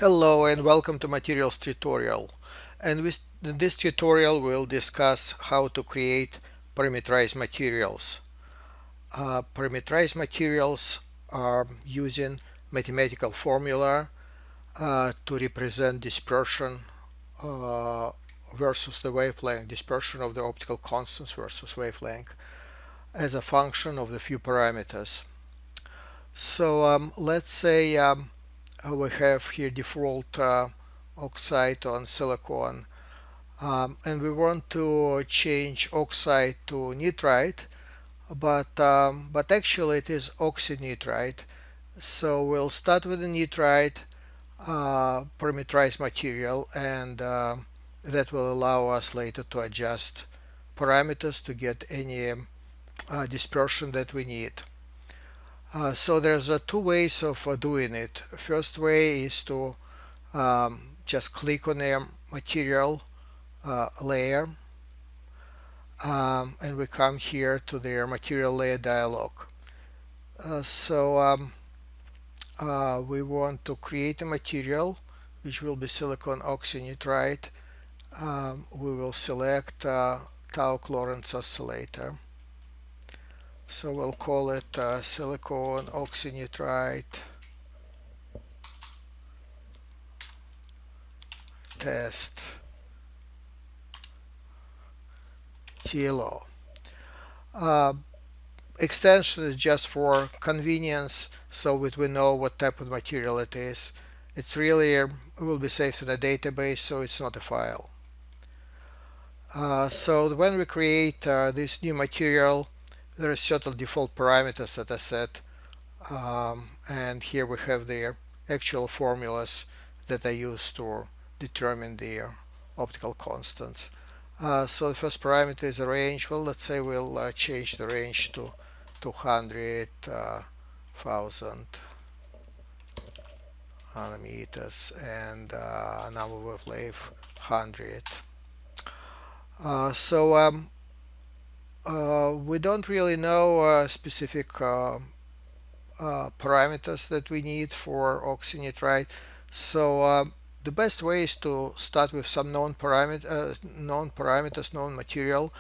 Hello and welcome to materials tutorial. And in this tutorial we'll discuss how to create parameterized materials. Parameterized materials are using mathematical formula to represent dispersion versus the wavelength, dispersion of the optical constants versus wavelength as a function of the few parameters. So let's say we have here default oxide on silicon, and we want to change oxide to nitride, but actually it is oxynitride. So we'll start with the nitride parameterized material, and that will allow us later to adjust parameters to get any dispersion that we need. So there's two ways of doing it. First way is to just click on a material layer, and we come here to the material layer dialog. We want to create a material which will be silicon oxynitride. We will select tau Lorentz oscillator. So we'll call it silicon oxynitride test TLO. Extension is just for convenience, so that we know what type of material it is. It's really will be saved in a database, so it's not a file. So when we create this new material, there are certain default parameters that are set, and here we have the actual formulas that I use to determine the optical constants. So the first parameter is a range. Well, let's say we'll change the range to 200,000 nanometers, and number of wave 100. We don't really know specific parameters that we need for oxynitride. So the best way is to start with some known parameters, known material,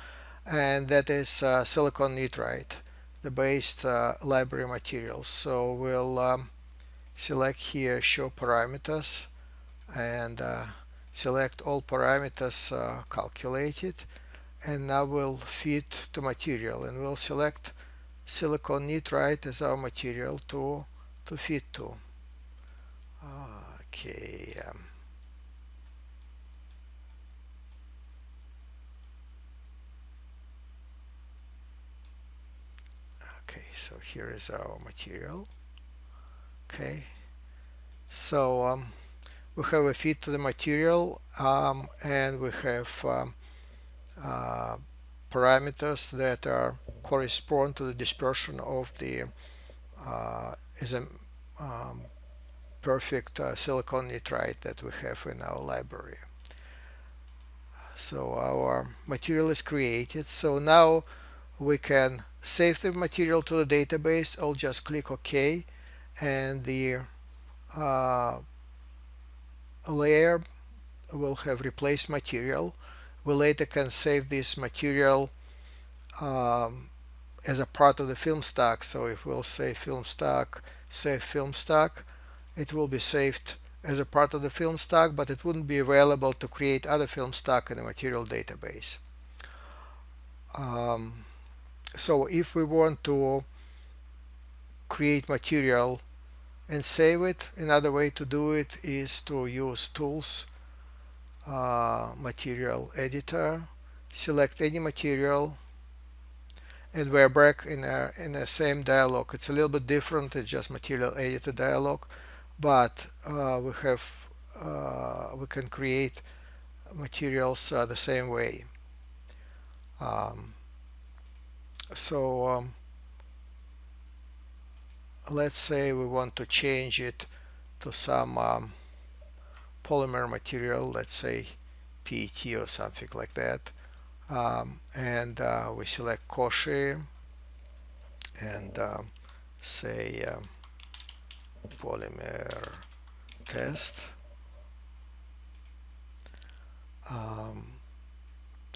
and that is silicon nitride, the base library material. So we'll select here show parameters, and select all parameters calculated, and now we'll fit to material, and we'll select silicon nitride as our material to fit to. Okay. Okay, so here is our material. Okay, so we have a fit to the material, and we have parameters that are correspond to the dispersion of the is a perfect silicon nitride that we have in our library. So our material is created. So now we can save the material to the database. I'll just click OK, and the layer will have replaced material. We later can save this material as a part of the film stack. So if we'll say film stack, save film stack, it will be saved as a part of the film stack, but it wouldn't be available to create other film stack in the material database. So if we want to create material and save it, another way to do it is to use tools, material editor, select any material, and we're back in the same dialog. It's a little bit different. It's just material editor dialog, but we can create materials the same way. Let's say we want to change it to some polymer material, let's say PET or something like that, and we select Cauchy and say polymer test. um,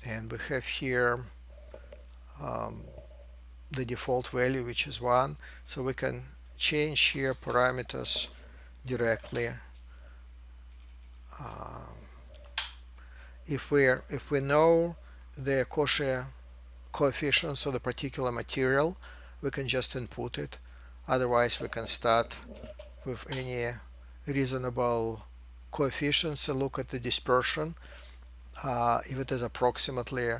and we have here um, the default value, which is 1, so we can change here parameters directly. If we know the Cauchy coefficients of the particular material, we can just input it. Otherwise, we can start with any reasonable coefficients and look at the dispersion, if it is approximately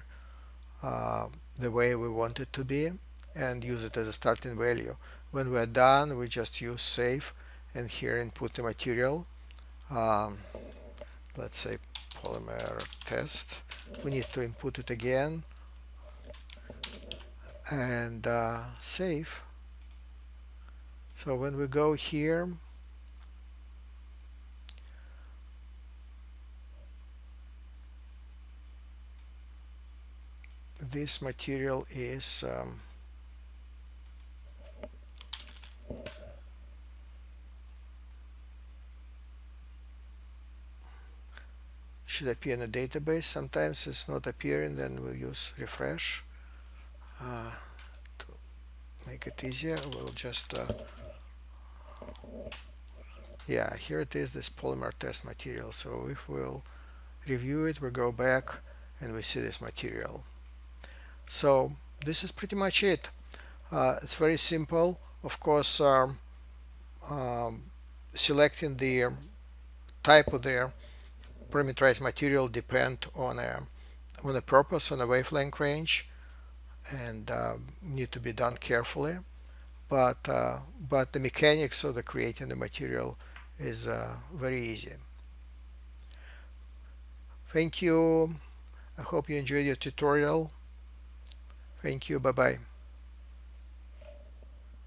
the way we want it to be, and use it as a starting value. When we're done, we just use save and here input the material. Let's say polymer test. We need to input it again and save. So when we go here, this material is should appear in a database. Sometimes it's not appearing, then we'll use refresh to make it easier. We'll just yeah, here it is, this polymer test material. So if we'll review it, we go back and we see this material. So this is pretty much it. It's very simple. Of course, selecting the type of the parameterized material depend on a purpose, on a wavelength range, and need to be done carefully. But the mechanics of the creating the material is very easy. Thank you. I hope you enjoyed your tutorial. Thank you. Bye bye.